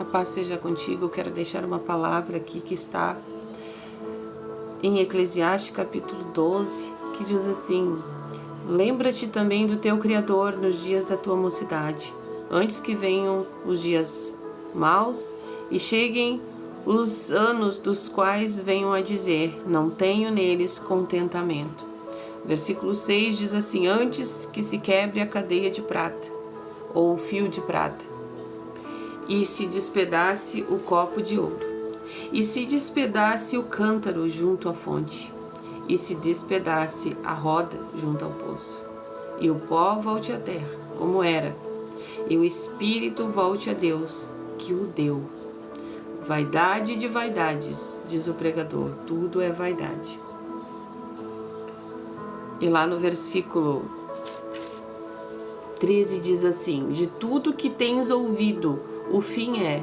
A paz seja contigo. Eu quero deixar uma palavra aqui que está em Eclesiastes capítulo 12, que diz assim: lembra-te também do teu Criador nos dias da tua mocidade, antes que venham os dias maus e cheguem os anos dos quais venham a dizer: não tenho neles contentamento. Versículo 6 diz assim: antes que se quebre a cadeia de prata, ou o fio de prata, e se despedace o copo de ouro, e se despedace o cântaro junto à fonte, e se despedace a roda junto ao poço, e o pó volte à terra, como era, e o espírito volte a Deus, que o deu. Vaidade de vaidades, diz o pregador, tudo é vaidade. E lá no versículo 13 diz assim: de tudo que tens ouvido, o fim é: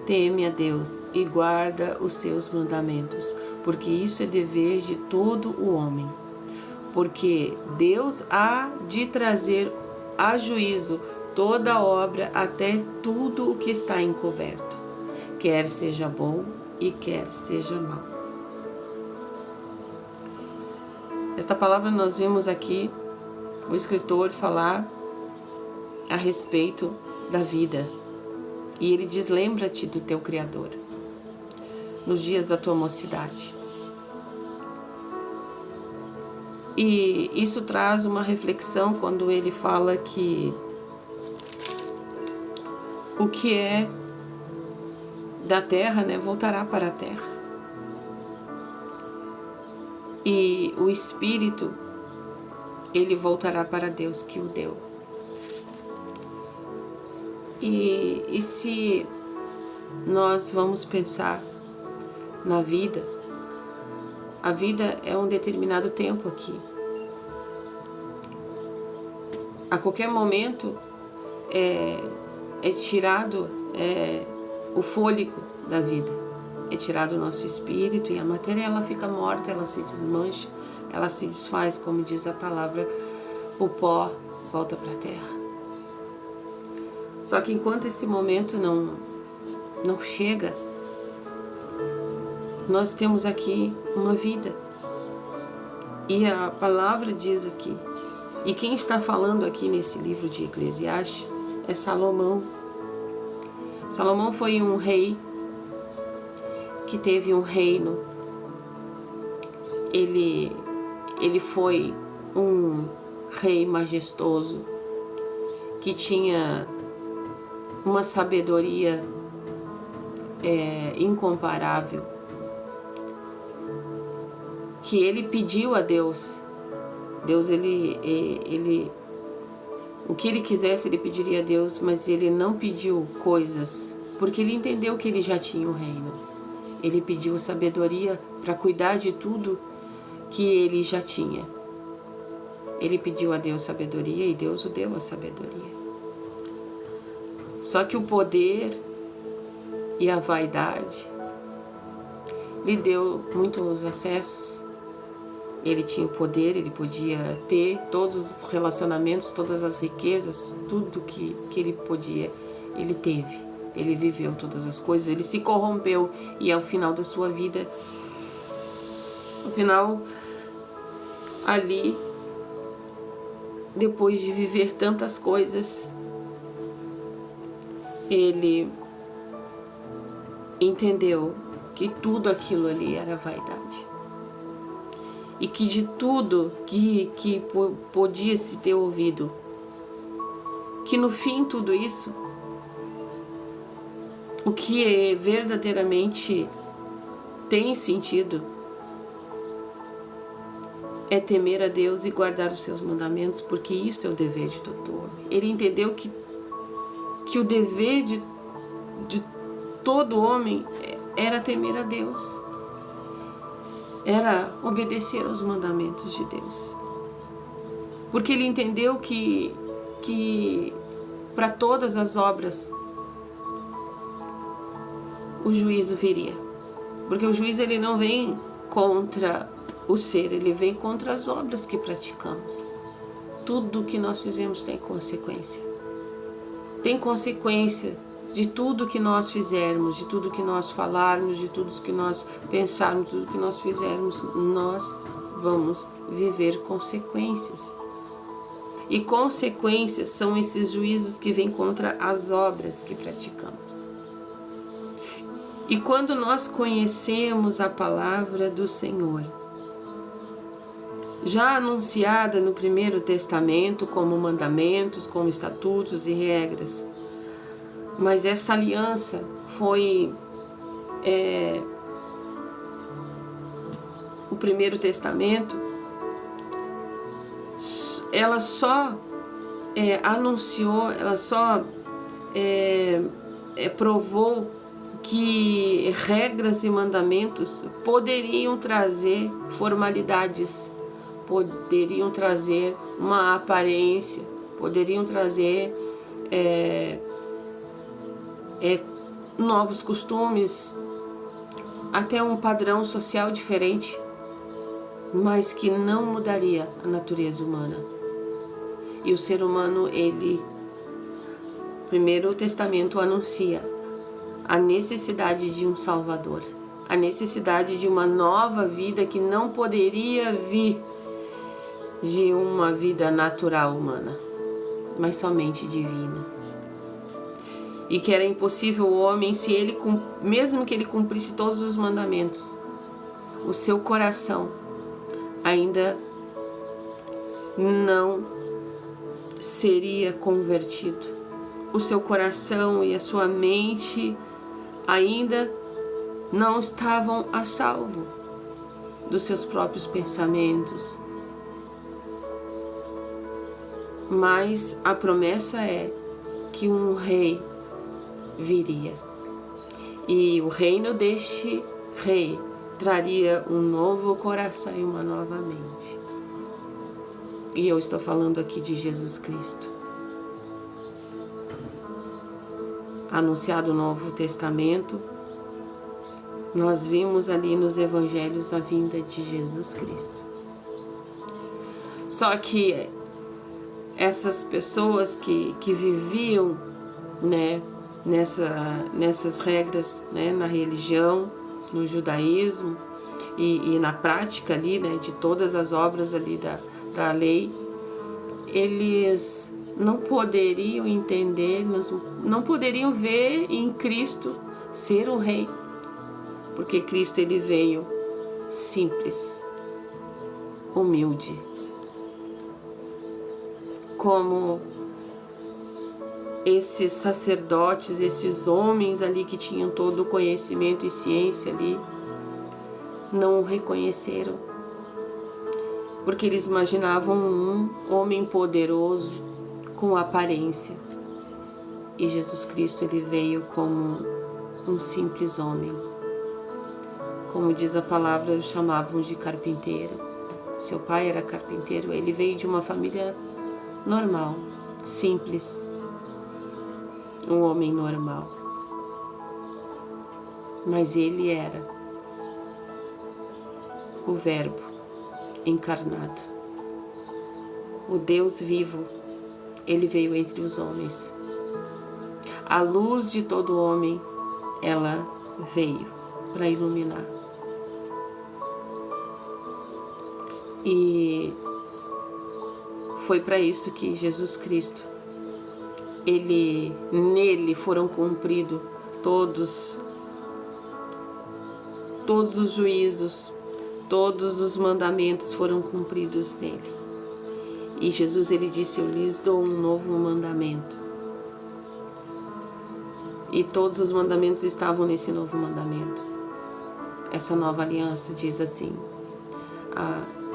teme a Deus e guarda os seus mandamentos, porque isso é dever de todo o homem. Porque Deus há de trazer a juízo toda a obra, até tudo o que está encoberto, quer seja bom e quer seja mau. Esta palavra nós vimos aqui o escritor falar a respeito da vida. E ele diz: lembra-te do teu Criador nos dias da tua mocidade. E isso traz uma reflexão quando ele fala que o que é da terra, voltará para a terra. E o espírito, ele voltará para Deus que o deu. E se nós vamos pensar na vida, a vida é um determinado tempo aqui. A qualquer momento é tirado o fôlego da vida. É tirado o nosso espírito e a matéria ela fica morta, ela se desmancha, ela se desfaz, como diz a palavra, o pó volta para a terra. Só que enquanto esse momento não chega, nós temos aqui uma vida. E a palavra diz aqui, e quem está falando aqui nesse livro de Eclesiastes é Salomão. Salomão foi um rei que teve um reino. Ele foi um rei majestoso que tinha uma sabedoria incomparável, que ele pediu a Deus. Deus, o que ele quisesse, ele pediria a Deus, mas ele não pediu coisas, porque ele entendeu que ele já tinha o reino. Ele pediu sabedoria para cuidar de tudo que ele já tinha. Ele pediu a Deus sabedoria e Deus o deu a sabedoria. Só que o poder e a vaidade lhe deu muitos acessos. Ele tinha o poder, ele podia ter todos os relacionamentos, todas as riquezas, tudo que ele podia, ele teve. Ele viveu todas as coisas, ele se corrompeu e ao final da sua vida, no final, ali, depois de viver tantas coisas, ele entendeu que tudo aquilo ali era vaidade. E que de tudo que podia se ter ouvido, que no fim tudo isso, o que verdadeiramente tem sentido é temer a Deus e guardar os seus mandamentos, porque isto é o dever de todo homem. Ele entendeu que o dever de todo homem era temer a Deus, era obedecer aos mandamentos de Deus. Porque ele entendeu que para todas as obras o juízo viria. Porque o juízo ele não vem contra o ser, ele vem contra as obras que praticamos. Tudo que nós fizemos tem consequência. Tem consequência de tudo que nós fizermos, de tudo que nós falarmos, de tudo que nós pensarmos, de tudo que nós fizermos, nós vamos viver consequências. E consequências são esses juízos que vêm contra as obras que praticamos. E quando nós conhecemos a palavra do Senhor, já anunciada no Primeiro Testamento como mandamentos, como estatutos e regras, mas essa aliança foi o Primeiro Testamento, ela só anunciou, ela só provou que regras e mandamentos poderiam trazer formalidades, poderiam trazer uma aparência, poderiam trazer novos costumes, até um padrão social diferente, mas que não mudaria a natureza humana. E o ser humano, Primeiro Testamento anuncia a necessidade de um Salvador, a necessidade de uma nova vida que não poderia vir de uma vida natural humana, mas somente divina. E que era impossível o homem, mesmo que ele cumprisse todos os mandamentos, o seu coração ainda não seria convertido. O seu coração e a sua mente ainda não estavam a salvo dos seus próprios pensamentos. Mas a promessa é que um rei viria. E o reino deste rei traria um novo coração e uma nova mente. E eu estou falando aqui de Jesus Cristo. Anunciado o Novo Testamento, nós vimos ali nos Evangelhos a vinda de Jesus Cristo. Só que essas pessoas que viviam, né, nessas regras, né, na religião, no judaísmo e na prática ali, né, de todas as obras ali da lei, eles não poderiam entender, não poderiam ver em Cristo ser um rei, porque Cristo ele veio simples, humilde, como esses sacerdotes, esses homens ali que tinham todo o conhecimento e ciência ali, não o reconheceram, porque eles imaginavam um homem poderoso com aparência. E Jesus Cristo ele veio como um simples homem. Como diz a palavra, o chamavam de carpinteiro. Seu pai era carpinteiro, ele veio de uma família normal, simples, um homem normal. Mas ele era o Verbo encarnado, o Deus vivo. Ele veio entre os homens. A luz de todo homem, ela veio para iluminar. E foi para isso que Jesus Cristo, nele foram cumpridos todos os juízos, todos os mandamentos foram cumpridos nele. E Jesus ele disse: eu lhes dou um novo mandamento. E todos os mandamentos estavam nesse novo mandamento. Essa nova aliança diz assim.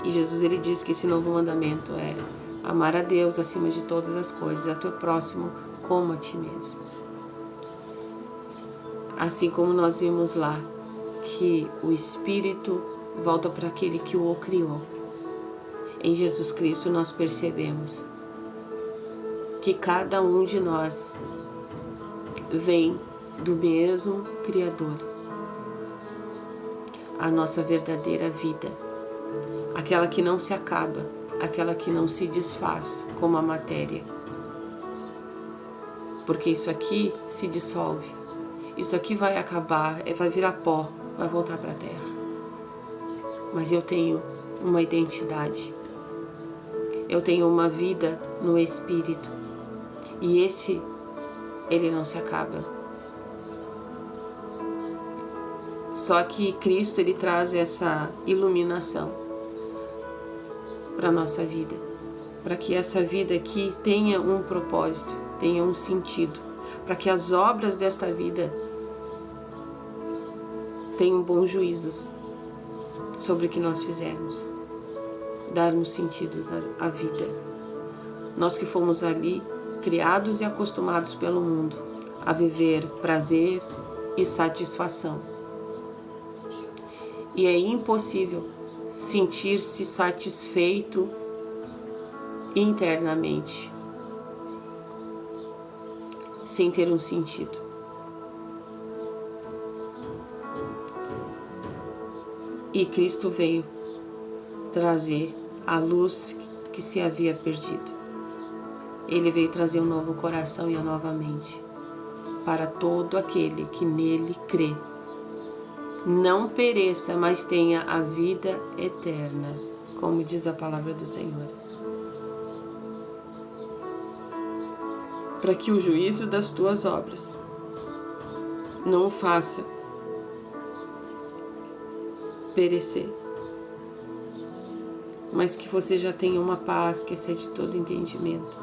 E Jesus ele diz que esse novo mandamento é amar a Deus acima de todas as coisas, a teu próximo como a ti mesmo. Assim como nós vimos lá que o Espírito volta para aquele que o criou. Em Jesus Cristo nós percebemos que cada um de nós vem do mesmo Criador. A nossa verdadeira vida, aquela que não se acaba, aquela que não se desfaz como a matéria. porque isso aqui se dissolve, isso aqui vai acabar, vai virar pó, vai voltar para a terra. Mas eu tenho uma identidade, eu tenho uma vida no Espírito, e ele não se acaba. Só que Cristo, ele traz essa iluminação para a nossa vida, para que essa vida aqui tenha um propósito, tenha um sentido, para que as obras desta vida tenham bons juízos sobre o que nós fizermos, darmos sentidos à vida. Nós que fomos ali criados e acostumados pelo mundo a viver prazer e satisfação. E é impossível sentir-se satisfeito internamente sem ter um sentido. E Cristo veio trazer a luz que se havia perdido. Ele veio trazer um novo coração e a nova mente para todo aquele que nele crê. Não pereça, mas tenha a vida eterna, como diz a palavra do Senhor. Para que o juízo das tuas obras não o faça perecer, mas que você já tenha uma paz que excede todo entendimento,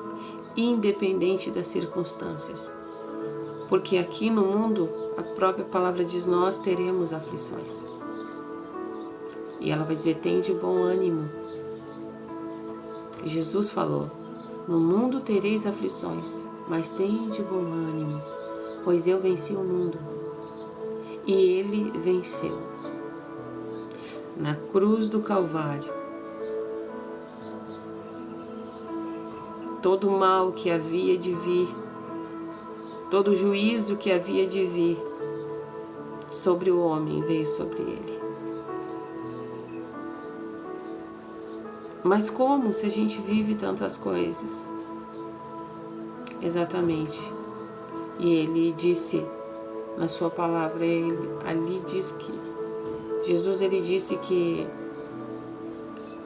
independente das circunstâncias. Porque aqui no mundo, a própria palavra diz, nós teremos aflições. E ela vai dizer, tem de bom ânimo. Jesus falou, no mundo tereis aflições, mas tem de bom ânimo, pois eu venci o mundo. E ele venceu. Na cruz do Calvário, todo o mal que havia de vir, todo o juízo que havia de vir sobre o homem veio sobre ele. Mas como se a gente vive tantas coisas? Exatamente. E ele disse na sua palavra, ele ali diz que Jesus, ele disse que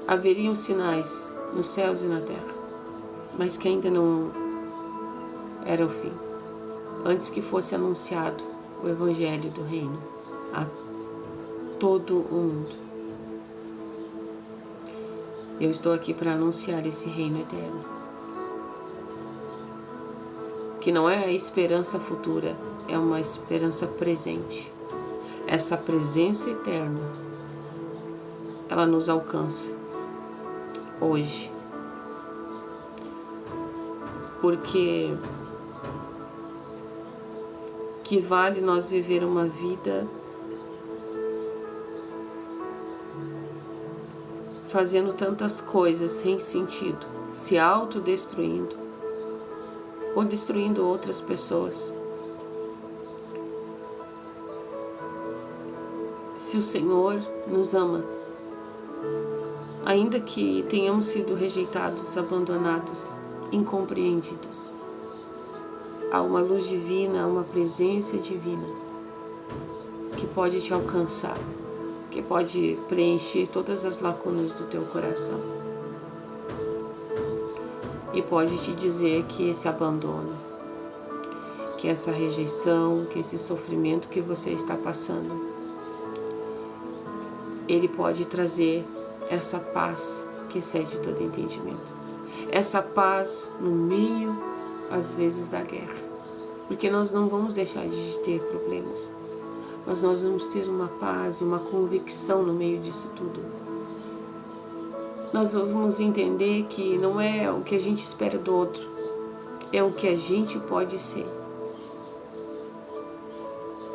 haveriam sinais nos céus e na terra, mas que ainda não era o fim. Antes que fosse anunciado o Evangelho do Reino a todo o mundo. Eu estou aqui para anunciar esse Reino eterno, que não é a esperança futura, é uma esperança presente. Essa presença eterna, ela nos alcança hoje, porque que vale nós viver uma vida fazendo tantas coisas sem sentido, se autodestruindo ou destruindo outras pessoas. Se o Senhor nos ama, ainda que tenhamos sido rejeitados, abandonados, incompreendidos, há uma luz divina, há uma presença divina que pode te alcançar, que pode preencher todas as lacunas do teu coração e pode te dizer que esse abandono, que essa rejeição, que esse sofrimento que você está passando, ele pode trazer essa paz que excede todo entendimento. Essa paz no meio, às vezes, da guerra. Porque nós não vamos deixar de ter problemas. Mas nós vamos ter uma paz e uma convicção no meio disso tudo. Nós vamos entender que não é o que a gente espera do outro, é o que a gente pode ser.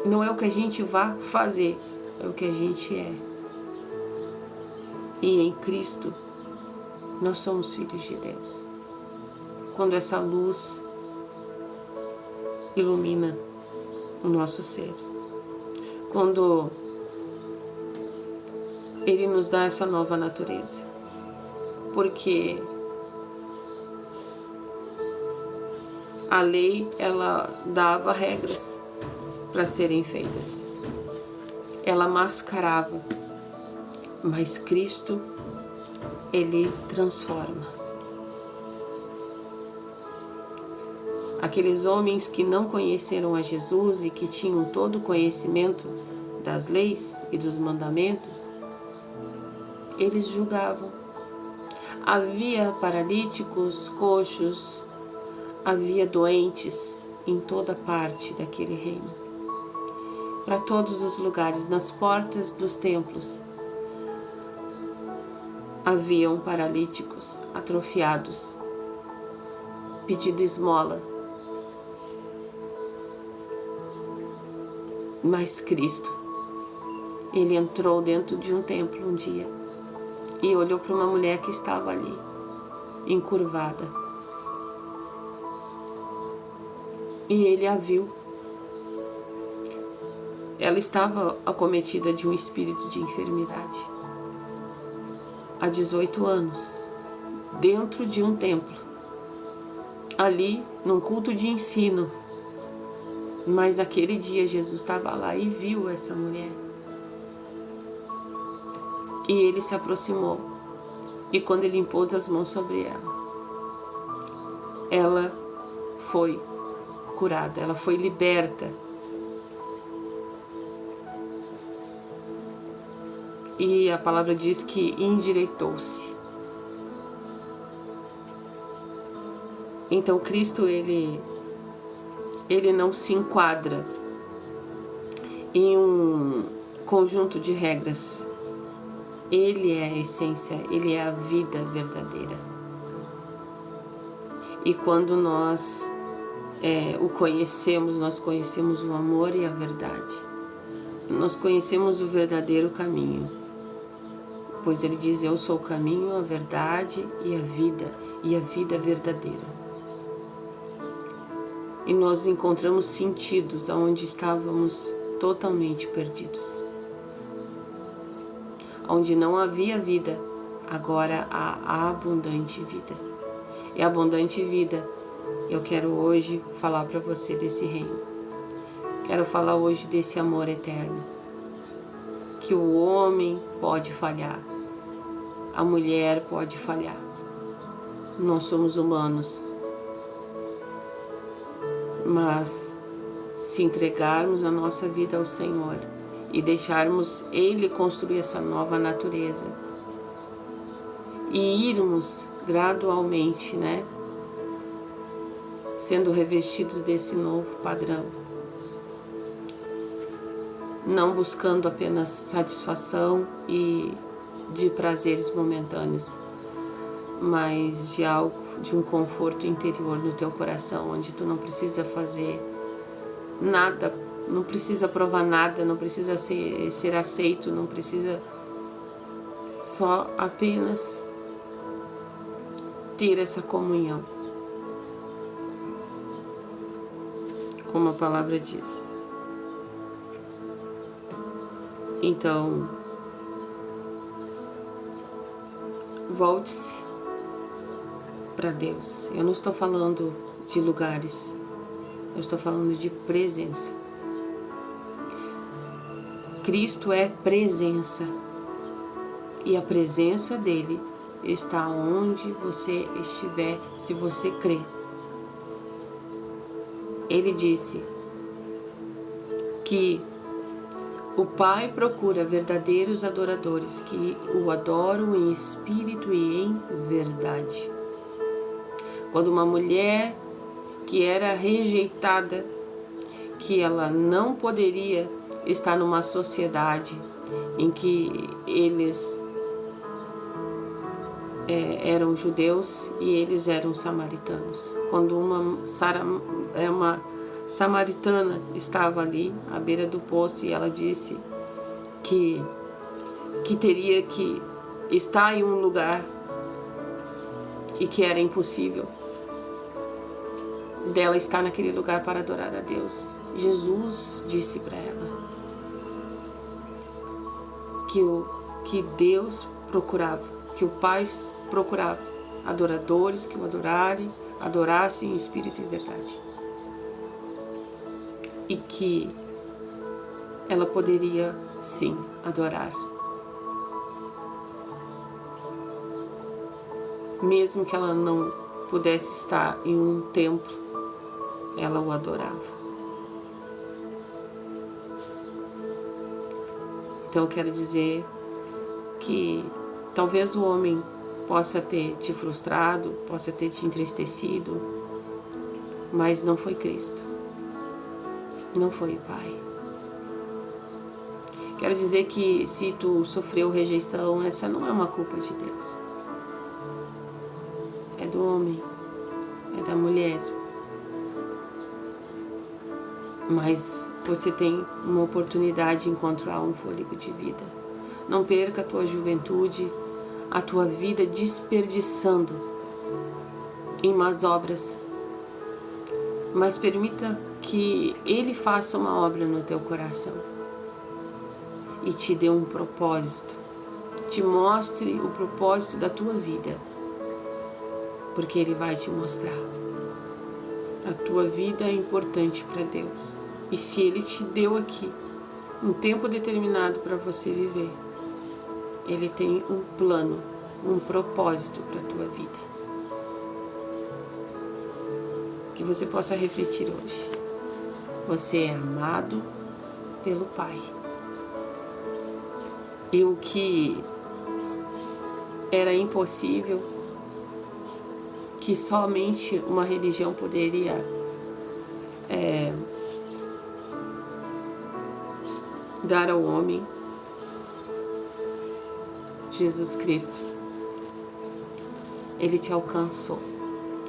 Não é o que a gente vai fazer, é o que a gente é. E em Cristo, nós somos filhos de Deus. Quando essa luz ilumina o nosso ser, quando Ele nos dá essa nova natureza, porque A lei, ela dava regras para serem feitas. Ela mascarava, mas Cristo, Ele transforma. Aqueles homens que não conheceram a Jesus e que tinham todo o conhecimento das leis e dos mandamentos, eles julgavam. Havia paralíticos, coxos, havia doentes em toda parte daquele reino. Para todos os lugares, nas portas dos templos, haviam paralíticos, atrofiados, pedindo esmola. Mas Cristo, Ele entrou dentro de um templo um dia e olhou para uma mulher que estava ali, encurvada. E Ele a viu. Ela estava acometida de um espírito de enfermidade. Há 18 anos, dentro de um templo, ali num culto de ensino. Mas aquele dia Jesus estava lá e viu essa mulher. E Ele se aproximou. E quando Ele impôs as mãos sobre ela foi curada, ela foi liberta. E a palavra diz que endireitou-se. Então Cristo, Ele não se enquadra em um conjunto de regras. Ele é a essência, Ele é a vida verdadeira. E quando nós o conhecemos, nós conhecemos o amor e a verdade. Nós conhecemos o verdadeiro caminho. Pois Ele diz, eu sou o caminho, a verdade e a vida verdadeira. E nós encontramos sentidos onde estávamos totalmente perdidos. Onde não havia vida, agora há abundante vida. E abundante vida, eu quero hoje falar para você desse reino. Quero falar hoje desse amor eterno. Que o homem pode falhar, a mulher pode falhar. Nós somos humanos. Mas se entregarmos a nossa vida ao Senhor e deixarmos Ele construir essa nova natureza e irmos gradualmente, sendo revestidos desse novo padrão, não buscando apenas satisfação e de prazeres momentâneos, mas de um conforto interior no teu coração, onde tu não precisa fazer nada, não precisa provar nada, não precisa ser aceito, não precisa só apenas ter essa comunhão, como a palavra diz. Então, volte-se para Deus. Eu não estou falando de lugares, eu estou falando de presença. Cristo é presença e a presença dele está onde você estiver, se você crê. Ele disse que o Pai procura verdadeiros adoradores que o adoram em espírito e em verdade. Quando uma mulher que era rejeitada, que ela não poderia estar numa sociedade em que eles eram judeus e eles eram samaritanos. Quando uma samaritana estava ali à beira do poço e ela disse que teria que estar em um lugar e que era impossível dela estar naquele lugar para adorar a Deus. Jesus disse para ela que Deus procurava, que o Pai procurava adoradores que o adorassem em espírito e verdade. e que ela poderia sim adorar. Mesmo que ela não pudesse estar em um templo, ela o adorava. Então eu quero dizer que talvez o homem possa ter te frustrado, possa ter te entristecido, mas não foi Cristo, não foi o Pai. Quero dizer que se tu sofreu rejeição, essa não é uma culpa de Deus. É do homem, é da mulher. Mas você tem uma oportunidade de encontrar um fôlego de vida. Não perca a tua juventude, a tua vida desperdiçando em más obras. Mas permita que Ele faça uma obra no teu coração e te dê um propósito. Te mostre o propósito da tua vida. Porque Ele vai te mostrar. A tua vida é importante para Deus. E se Ele te deu aqui um tempo determinado para você viver, Ele tem um plano, um propósito para a tua vida. Que você possa refletir hoje. Você é amado pelo Pai. E o que era impossível, que somente uma religião poderia dar ao homem, Jesus Cristo, Ele te alcançou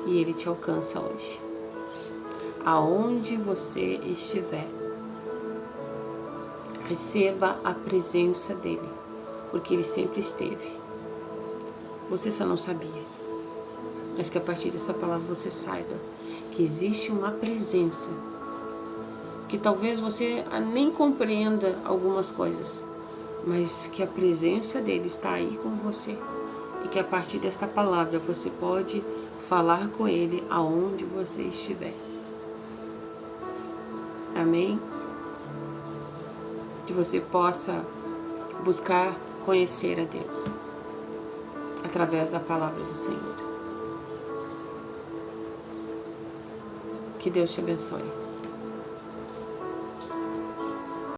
e Ele te alcança hoje. Aonde você estiver, receba a presença dEle, porque Ele sempre esteve. Você só não sabia. Mas que a partir dessa palavra você saiba que existe uma presença, que talvez você nem compreenda algumas coisas, mas que a presença dele está aí com você e que a partir dessa palavra você pode falar com ele aonde você estiver. Amém? Que você possa buscar conhecer a Deus através da palavra do Senhor. Que Deus te abençoe.